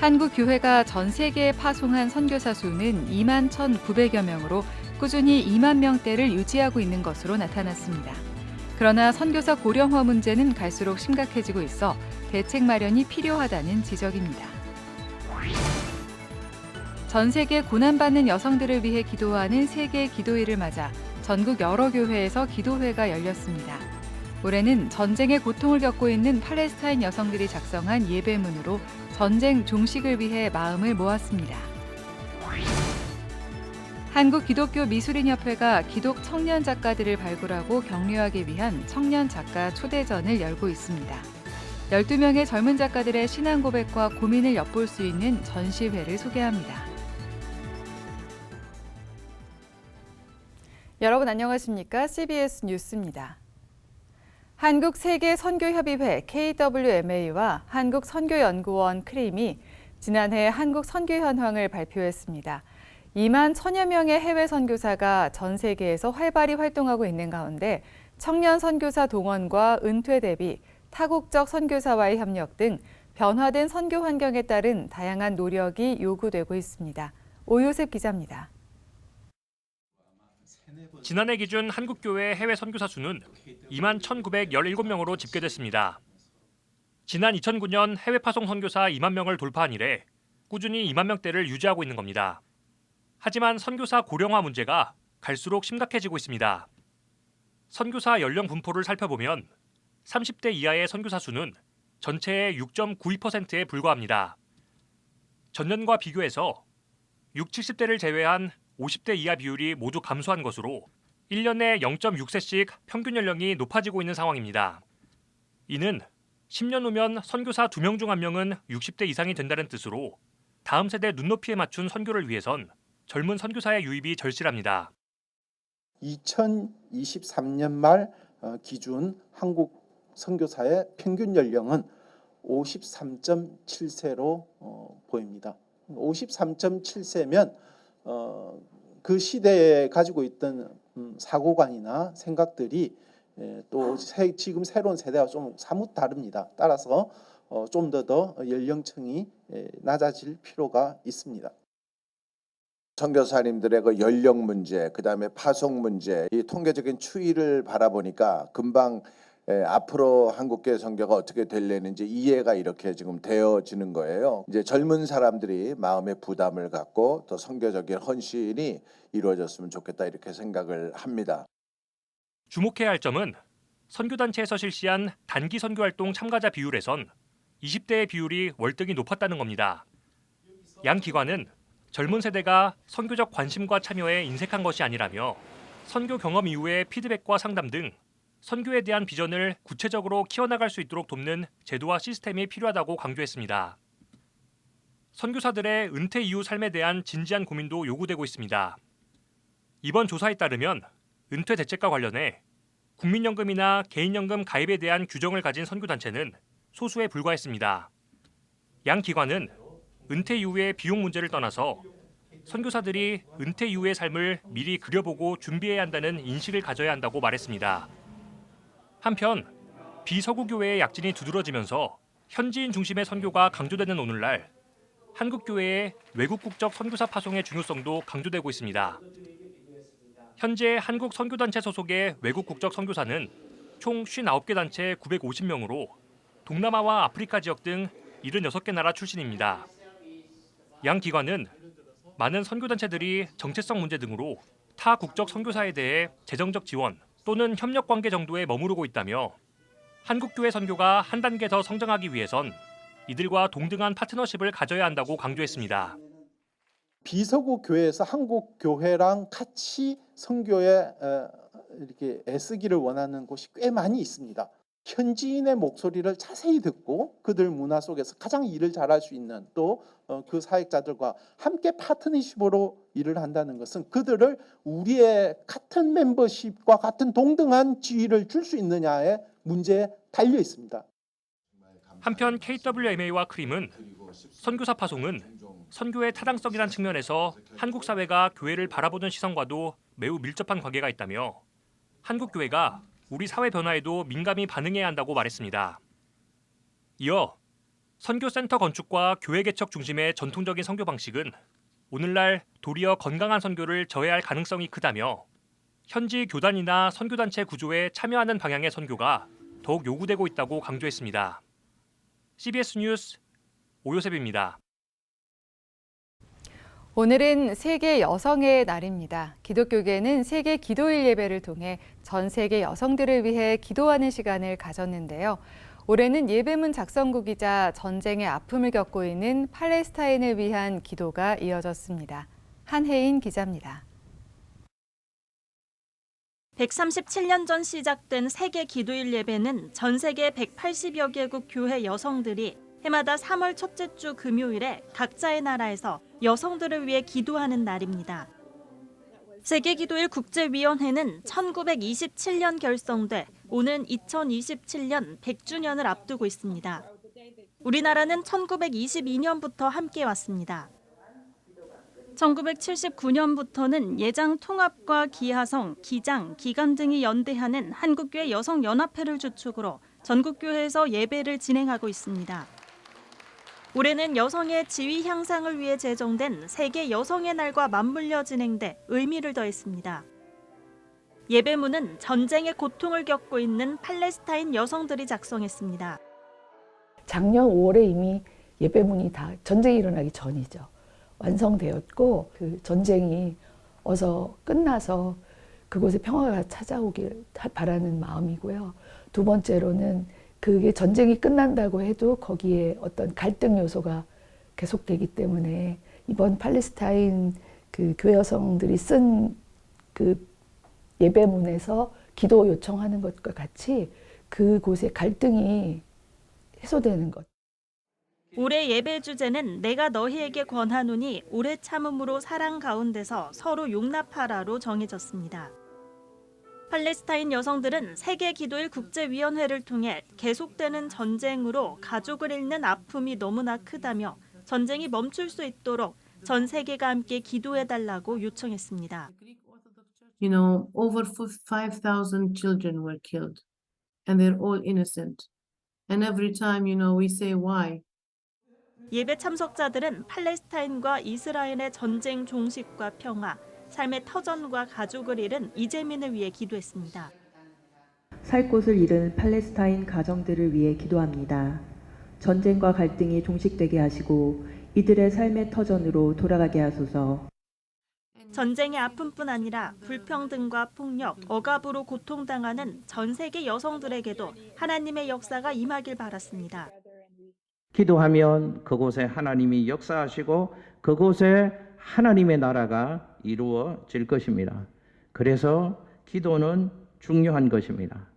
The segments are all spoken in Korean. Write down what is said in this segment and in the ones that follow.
한국 교회가 전 세계에 파송한 선교사 수는 2만 1,900여 명으로 꾸준히 2만 명대를 유지하고 있는 것으로 나타났습니다. 그러나 선교사 고령화 문제는 갈수록 심각해지고 있어 대책 마련이 필요하다는 지적입니다. 전 세계 고난받는 여성들을 위해 기도하는 세계 기도일을 맞아 전국 여러 교회에서 기도회가 열렸습니다. 올해는 전쟁의 고통을 겪고 있는 팔레스타인 여성들이 작성한 예배문으로 전쟁 종식을 위해 마음을 모았습니다. 한국기독교미술인협회가 기독 청년 작가들을 발굴하고 격려하기 위한 청년 작가 초대전을 열고 있습니다. 12명의 젊은 작가들의 신앙 고백과 고민을 엿볼 수 있는 전시회를 소개합니다. 여러분 안녕하십니까? CBS 뉴스입니다. 한국세계선교협의회 KWMA와 한국선교연구원 크림이 지난해 한국선교현황을 발표했습니다. 2만 1,000여 명의 해외 선교사가 전 세계에서 활발히 활동하고 있는 가운데 청년 선교사 동원과 은퇴 대비, 타국적 선교사와의 협력 등 변화된 선교 환경에 따른 다양한 노력이 요구되고 있습니다. 오요셉 기자입니다. 지난해 기준 한국교회 해외 선교사 수는 2만 1,917명으로 집계됐습니다. 지난 2009년 해외 파송 선교사 2만 명을 돌파한 이래 꾸준히 2만 명대를 유지하고 있는 겁니다. 하지만 선교사 고령화 문제가 갈수록 심각해지고 있습니다. 선교사 연령 분포를 살펴보면 30대 이하의 선교사 수는 전체의 6.92%에 불과합니다. 전년과 비교해서 6, 70대를 제외한 50대 이하 비율이 모두 감소한 것으로 1년에 0.6세씩 평균 연령이 높아지고 있는 상황입니다. 이는 10년 후면 선교사 2명 중 1명은 60대 이상이 된다는 뜻으로 다음 세대 눈높이에 맞춘 선교를 위해선 젊은 선교사의 유입이 절실합니다. 2023년 말 기준 한국 선교사의 평균 연령은 53.7세로 보입니다. 53.7세면 그 시대에 가지고 있던 사고관이나 생각들이 또 지금 새로운 세대와 좀 사뭇 다릅니다. 따라서 좀 더 연령층이 낮아질 필요가 있습니다. 선교사님들의 그 연령 문제, 그다음에 파송 문제, 이 통계적인 추이를 바라보니까 금방 앞으로 한국교회 선교가 어떻게 되려는지 이해가 이렇게 지금 되어지는 거예요. 이제 젊은 사람들이 마음의 부담을 갖고 더 선교적인 헌신이 이루어졌으면 좋겠다 이렇게 생각을 합니다. 주목해야 할 점은 선교단체에서 실시한 단기 선교활동 참가자 비율에선 20대의 비율이 월등히 높았다는 겁니다. 양 기관은 젊은 세대가 선교적 관심과 참여에 인색한 것이 아니라며 선교 경험 이후의 피드백과 상담 등 선교에 대한 비전을 구체적으로 키워나갈 수 있도록 돕는 제도와 시스템이 필요하다고 강조했습니다. 선교사들의 은퇴 이후 삶에 대한 진지한 고민도 요구되고 있습니다. 이번 조사에 따르면 은퇴 대책과 관련해 국민연금이나 개인연금 가입에 대한 규정을 가진 선교단체는 소수에 불과했습니다. 양 기관은 은퇴 이후의 비용 문제를 떠나서 선교사들이 은퇴 이후의 삶을 미리 그려보고 준비해야 한다는 인식을 가져야 한다고 말했습니다. 한편 비서구 교회의 약진이 두드러지면서 현지인 중심의 선교가 강조되는 오늘날 한국 교회의 외국 국적 선교사 파송의 중요성도 강조되고 있습니다. 현재 한국 선교단체 소속의 외국 국적 선교사는 총 59개 단체 950명으로 동남아와 아프리카 지역 등 76개 나라 출신입니다. 양 기관은 많은 선교단체들이 정체성 문제 등으로 타 국적 선교사에 대해 재정적 지원 또는 협력 관계 정도에 머무르고 있다며 한국교회 선교가 한 단계 더 성장하기 위해선 이들과 동등한 파트너십을 가져야 한다고 강조했습니다. 비서구 교회에서 한국 교회랑 같이 선교에 이렇게 애쓰기를 원하는 곳이 꽤 많이 있습니다. 현지인의 목소리를 자세히 듣고 그들 문화 속에서 가장 일을 잘할 수 있는 또 그 사역자들과 함께 파트너십으로 일을 한다는 것은 그들을 우리의 같은 멤버십과 같은 동등한 지위를 줄 수 있느냐의 문제에 달려 있습니다. 한편 KWMA와 크림은 선교사 파송은 선교의 타당성이란 측면에서 한국 사회가 교회를 바라보는 시선과도 매우 밀접한 관계가 있다며 한국 교회가 우리 사회 변화에도 민감히 반응해야 한다고 말했습니다. 이어 선교센터 건축과 교회 개척 중심의 전통적인 선교 방식은 오늘날 도리어 건강한 선교를 저해할 가능성이 크다며 현지 교단이나 선교단체 구조에 참여하는 방향의 선교가 더욱 요구되고 있다고 강조했습니다. CBS 뉴스 오요셉입니다. 오늘은 세계 여성의 날입니다. 기독교계는 세계 기도일 예배를 통해 전 세계 여성들을 위해 기도하는 시간을 가졌는데요. 올해는 예배문 작성국이자 전쟁의 아픔을 겪고 있는 팔레스타인을 위한 기도가 이어졌습니다. 한혜인 기자입니다. 137년 전 시작된 세계 기도일 예배는 전 세계 180여 개국 교회 여성들이 해마다 3월 첫째 주 금요일에 각자의 나라에서 여성들을 위해 기도하는 날입니다. 세계 기도일 국제위원회는 1927년 결성돼 오는 2027년 100주년을 앞두고 있습니다. 우리나라는 1922년부터 함께 왔습니다. 1979년부터는 예장 통합과 기하성, 기장, 기간 등이 연대하는 한국교회 여성연합회를 주축으로 전국교회에서 예배를 진행하고 있습니다. 올해는 여성의 지위 향상을 위해 제정된 세계 여성의 날과 맞물려 진행돼 의미를 더했습니다. 예배문은 전쟁의 고통을 겪고 있는 팔레스타인 여성들이 작성했습니다. 작년 5월에 이미 예배문이 다 전쟁이 일어나기 전이죠. 완성되었고 그 전쟁이 어서 끝나서 그곳에 평화가 찾아오길 바라는 마음이고요. 두 번째로는 그게 전쟁이 끝난다고 해도 거기에 어떤 갈등 요소가 계속되기 때문에 이번 팔레스타인 그 교회 여성들이 쓴 그 예배문에서 기도 요청하는 것과 같이 그곳의 갈등이 해소되는 것. 올해 예배 주제는 내가 너희에게 권하노니 오래 참음으로 사랑 가운데서 서로 용납하라로 정해졌습니다. 팔레스타인 여성들은 세계 기도일 국제위원회를 통해 계속되는 전쟁으로 가족을 잃는 아픔이 너무나 크다며 전쟁이 멈출 수 있도록 전 세계가 함께 기도해달라고 요청했습니다. You know, over 5,000 children were killed, and they're all innocent. And every time, you know, we say why. 예배 참석자들은 팔레스타인과 이스라엘의 전쟁 종식과 평화, 삶의 터전과 가족을 잃은 이재민을 위해 기도했습니다. 살 곳을 잃은 팔레스타인 가정들을 위해 기도합니다. 전쟁과 갈등이 종식되게 하시고 이들의 삶의 터전으로 돌아가게 하소서. 전쟁의 아픔뿐 아니라 불평등과 폭력, 억압으로 고통당하는 전 세계 여성들에게도 하나님의 역사가 임하길 바랐습니다. 기도하면 그곳에 하나님이 역사하시고 그곳에 하나님의 나라가 이루어질 것입니다. 그래서 기도는 중요한 것입니다.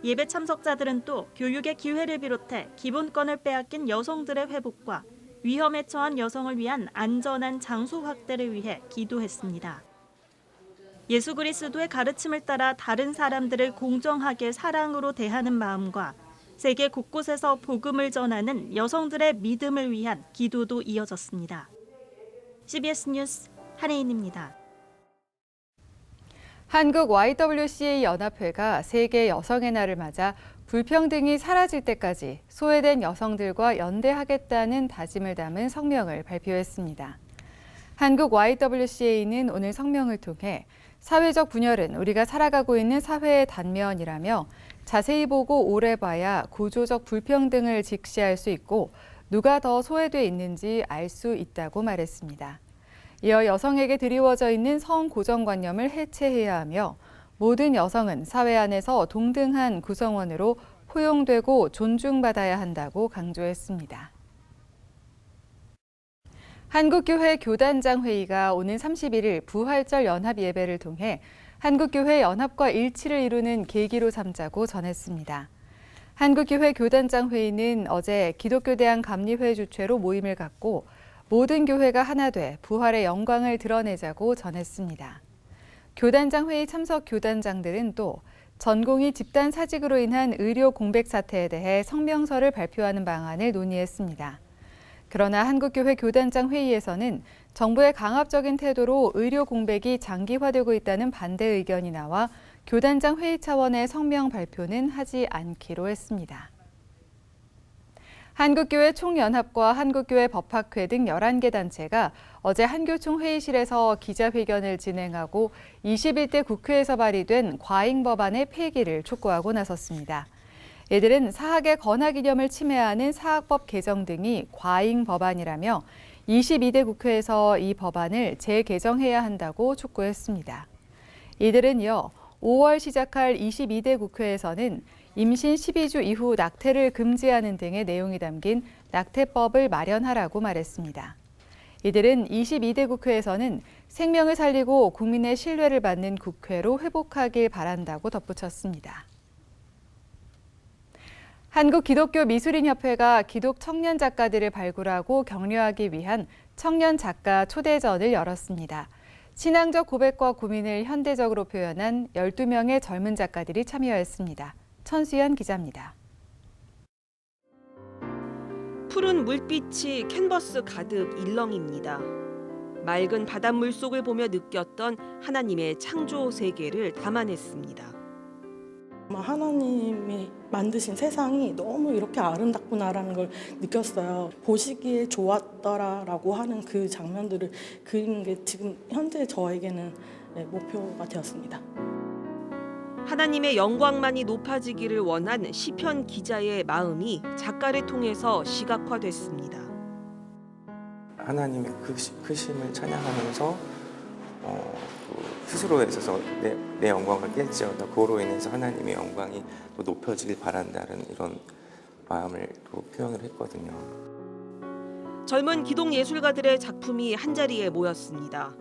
예배 참석자들은 또 교육의 기회를 비롯해 기본권을 빼앗긴 여성들의 회복과 위험에 처한 여성을 위한 안전한 장소 확대를 위해 기도했습니다. 예수 그리스도의 가르침을 따라 다른 사람들을 공정하게 사랑으로 대하는 마음과 세계 곳곳에서 복음을 전하는 여성들의 믿음을 위한 기도도 이어졌습니다. CBS 뉴스 한혜인입니다. 한국 YWCA 연합회가 세계 여성의 날을 맞아 불평등이 사라질 때까지 소외된 여성들과 연대하겠다는 다짐을 담은 성명을 발표했습니다. 한국 YWCA는 오늘 성명을 통해 사회적 분열은 우리가 살아가고 있는 사회의 단면이라며 자세히 보고 오래 봐야 구조적 불평등을 직시할 수 있고 누가 더 소외돼 있는지 알 수 있다고 말했습니다. 이어 여성에게 드리워져 있는 성 고정관념을 해체해야 하며 모든 여성은 사회 안에서 동등한 구성원으로 포용되고 존중받아야 한다고 강조했습니다. 한국교회 교단장 회의가 오는 31일 부활절 연합 예배를 통해 한국교회 연합과 일치를 이루는 계기로 삼자고 전했습니다. 한국교회 교단장 회의는 어제 기독교대학 감리회 주최로 모임을 갖고 모든 교회가 하나 돼 부활의 영광을 드러내자고 전했습니다. 교단장 회의 참석 교단장들은 또 전공의 집단 사직으로 인한 의료 공백 사태에 대해 성명서를 발표하는 방안을 논의했습니다. 그러나 한국교회 교단장 회의에서는 정부의 강압적인 태도로 의료 공백이 장기화되고 있다는 반대 의견이 나와 교단장 회의 차원의 성명 발표는 하지 않기로 했습니다. 한국교회 총연합과 한국교회 법학회 등 11개 단체가 어제 한교총 회의실에서 기자회견을 진행하고 21대 국회에서 발의된 과잉 법안의 폐기를 촉구하고 나섰습니다. 이들은 사학의 건학 이념을 침해하는 사학법 개정 등이 과잉 법안이라며 22대 국회에서 이 법안을 재개정해야 한다고 촉구했습니다. 이들은 이어 5월 시작할 22대 국회에서는 임신 12주 이후 낙태를 금지하는 등의 내용이 담긴 낙태법을 마련하라고 말했습니다. 이들은 22대 국회에서는 생명을 살리고 국민의 신뢰를 받는 국회로 회복하길 바란다고 덧붙였습니다. 한국기독교미술인협회가 기독 청년 작가들을 발굴하고 격려하기 위한 청년 작가 초대전을 열었습니다. 신앙적 고백과 고민을 현대적으로 표현한 12명의 젊은 작가들이 참여했습니다. 천수연 기자입니다. 푸른 물빛이 캔버스 가득 일렁입니다. 맑은 바닷물 속을 보며 느꼈던 하나님의 창조 세계를 담아냈습니다. 하나님이 만드신 세상이 너무 이렇게 아름답구나라는 걸 느꼈어요. 보시기에 좋았더라라고 하는 그 장면들을 그리는 게 지금 현재 저에게는 목표가 되었습니다. 하나님의 영광만이 높아지기를 원한 시편 기자의 마음이 작가를 통해서 시각화됐습니다. 하나님의 크심을 찬양하면서 스스로에 있어서 내 영광을 깰지어다 그로 인해서 하나님의 영광이 또 높여지길 바란다는 이런 마음을 또 표현을 했거든요. 젊은 기독예술가들의 작품이 한자리에 모였습니다.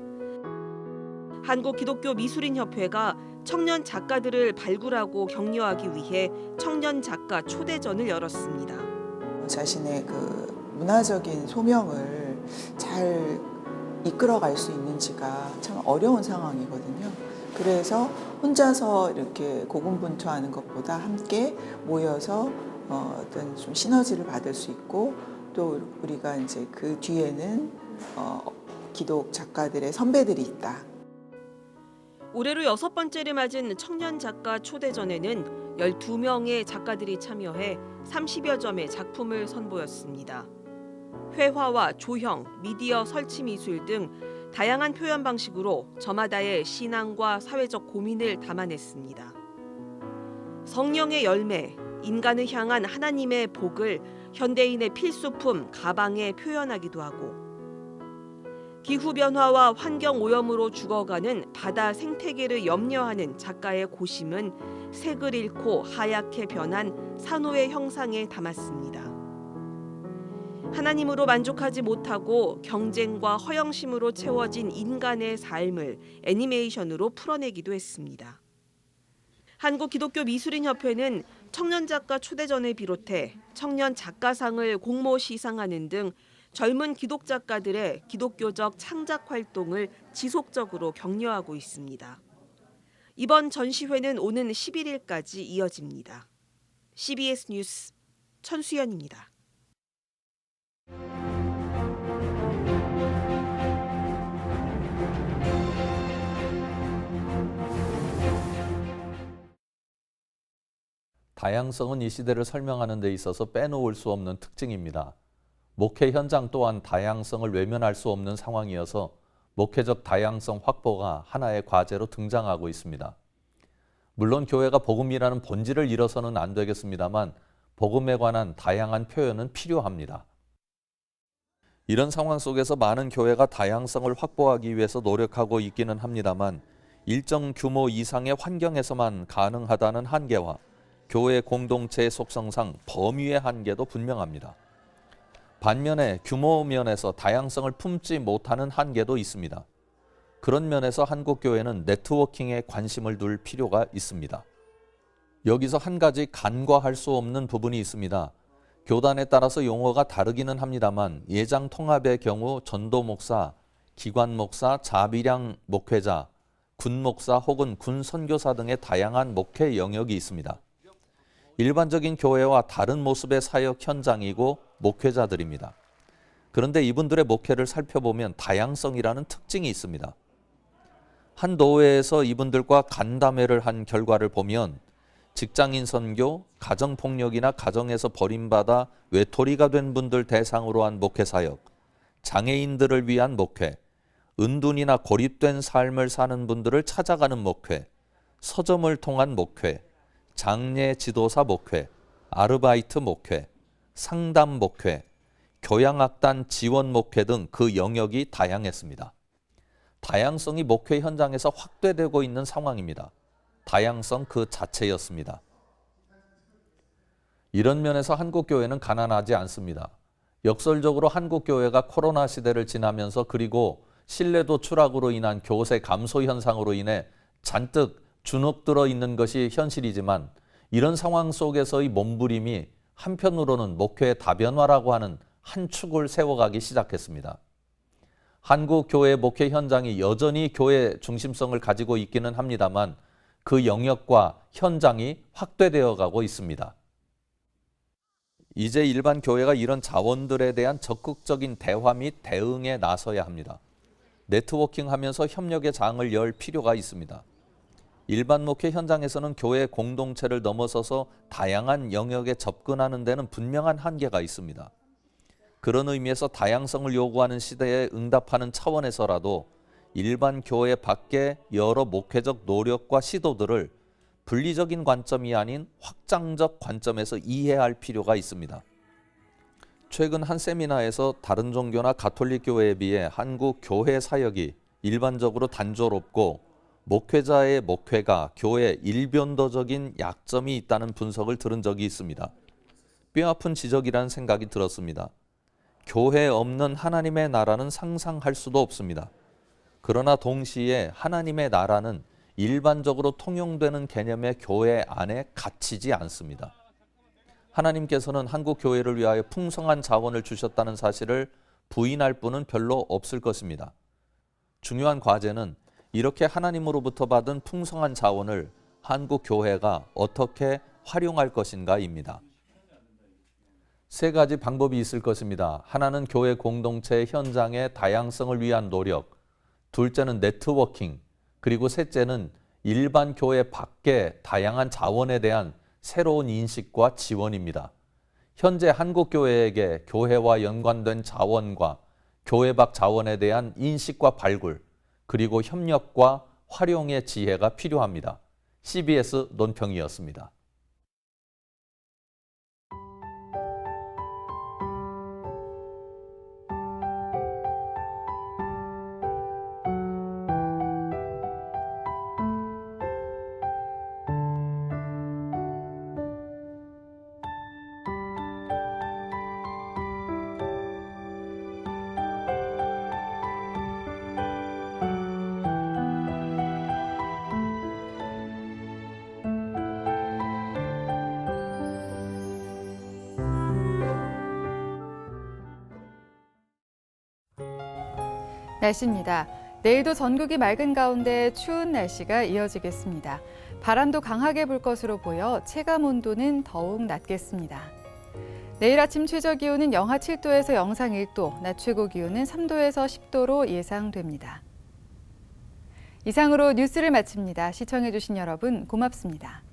한국기독교미술인협회가 청년 작가들을 발굴하고 격려하기 위해 청년 작가 초대전을 열었습니다. 자신의 그 문화적인 소명을 잘 이끌어갈 수 있는지가 참 어려운 상황이거든요. 그래서 혼자서 이렇게 고군분투하는 것보다 함께 모여서 어떤 좀 시너지를 받을 수 있고 또 우리가 이제 그 뒤에는 기독 작가들의 선배들이 있다. 올해로 6번째를 맞은 청년 작가 초대전에는 12명의 작가들이 참여해 30여 점의 작품을 선보였습니다. 회화와 조형, 미디어 설치 미술 등 다양한 표현 방식으로 저마다의 신앙과 사회적 고민을 담아냈습니다. 성령의 열매, 인간을 향한 하나님의 복을 현대인의 필수품 가방에 표현하기도 하고 기후변화와 환경오염으로 죽어가는 바다 생태계를 염려하는 작가의 고심은 색을 잃고 하얗게 변한 산호의 형상에 담았습니다. 하나님으로 만족하지 못하고 경쟁과 허영심으로 채워진 인간의 삶을 애니메이션으로 풀어내기도 했습니다. 한국기독교미술인협회는 청년작가 초대전을 비롯해 청년 작가상을 공모 시상하는 등 젊은 기독 작가들의 기독교적 창작 활동을 지속적으로 격려하고 있습니다. 이번 전시회는 오는 11일까지 이어집니다. CBS 뉴스 천수연입니다. 다양성은 이 시대를 설명하는 데 있어서 빼놓을 수 없는 특징입니다. 목회 현장 또한 다양성을 외면할 수 없는 상황이어서 목회적 다양성 확보가 하나의 과제로 등장하고 있습니다. 물론 교회가 복음이라는 본질을 잃어서는 안 되겠습니다만 복음에 관한 다양한 표현은 필요합니다. 이런 상황 속에서 많은 교회가 다양성을 확보하기 위해서 노력하고 있기는 합니다만 일정 규모 이상의 환경에서만 가능하다는 한계와 교회 공동체의 속성상 범위의 한계도 분명합니다. 반면에 규모 면에서 다양성을 품지 못하는 한계도 있습니다. 그런 면에서 한국교회는 네트워킹에 관심을 둘 필요가 있습니다. 여기서 한 가지 간과할 수 없는 부분이 있습니다. 교단에 따라서 용어가 다르기는 합니다만 예장 통합의 경우 전도 목사, 기관 목사, 자비량 목회자, 군 목사 혹은 군 선교사 등의 다양한 목회 영역이 있습니다. 일반적인 교회와 다른 모습의 사역 현장이고 목회자들입니다. 그런데 이분들의 목회를 살펴보면 다양성이라는 특징이 있습니다. 한 도회에서 이분들과 간담회를 한 결과를 보면 직장인 선교, 가정폭력이나 가정에서 버림받아 외톨이가 된 분들 대상으로 한 목회사역, 장애인들을 위한 목회, 은둔이나 고립된 삶을 사는 분들을 찾아가는 목회, 서점을 통한 목회, 장례 지도사 목회, 아르바이트 목회, 상담 목회, 교양악단 지원 목회 등 그 영역이 다양했습니다. 다양성이 목회 현장에서 확대되고 있는 상황입니다. 다양성 그 자체였습니다. 이런 면에서 한국교회는 가난하지 않습니다. 역설적으로 한국교회가 코로나 시대를 지나면서 그리고 신뢰도 추락으로 인한 교세 감소 현상으로 인해 잔뜩 주눅들어 있는 것이 현실이지만 이런 상황 속에서의 몸부림이 한편으로는 목회의 다변화라고 하는 한 축을 세워가기 시작했습니다. 한국 교회 목회 현장이 여전히 교회 중심성을 가지고 있기는 합니다만 그 영역과 현장이 확대되어 가고 있습니다. 이제 일반 교회가 이런 자원들에 대한 적극적인 대화 및 대응에 나서야 합니다. 네트워킹하면서 협력의 장을 열 필요가 있습니다. 일반 목회 현장에서는 교회 공동체를 넘어서서 다양한 영역에 접근하는 데는 분명한 한계가 있습니다. 그런 의미에서 다양성을 요구하는 시대에 응답하는 차원에서라도 일반 교회 밖의 여러 목회적 노력과 시도들을 분리적인 관점이 아닌 확장적 관점에서 이해할 필요가 있습니다. 최근 한 세미나에서 다른 종교나 가톨릭 교회에 비해 한국 교회 사역이 일반적으로 단조롭고 목회자의 목회가 교회에 일변도적인 약점이 있다는 분석을 들은 적이 있습니다. 뼈아픈 지적이라는 생각이 들었습니다. 교회 없는 하나님의 나라는 상상할 수도 없습니다. 그러나 동시에 하나님의 나라는 일반적으로 통용되는 개념의 교회 안에 갇히지 않습니다. 하나님께서는 한국 교회를 위하여 풍성한 자원을 주셨다는 사실을 부인할 분은 별로 없을 것입니다. 중요한 과제는 이렇게 하나님으로부터 받은 풍성한 자원을 한국 교회가 어떻게 활용할 것인가입니다. 세 가지 방법이 있을 것입니다. 하나는 교회 공동체 현장의 다양성을 위한 노력, 둘째는 네트워킹, 그리고 셋째는 일반 교회 밖의 다양한 자원에 대한 새로운 인식과 지원입니다. 현재 한국 교회에게 교회와 연관된 자원과 교회 밖 자원에 대한 인식과 발굴, 그리고 협력과 활용의 지혜가 필요합니다. CBS 논평이었습니다. 날씨입니다. 내일도 전국이 맑은 가운데 추운 날씨가 이어지겠습니다. 바람도 강하게 불 것으로 보여 체감 온도는 더욱 낮겠습니다. 내일 아침 최저 기온은 영하 7도에서 영상 1도, 낮 최고 기온은 3도에서 10도로 예상됩니다. 이상으로 뉴스를 마칩니다. 시청해주신 여러분 고맙습니다.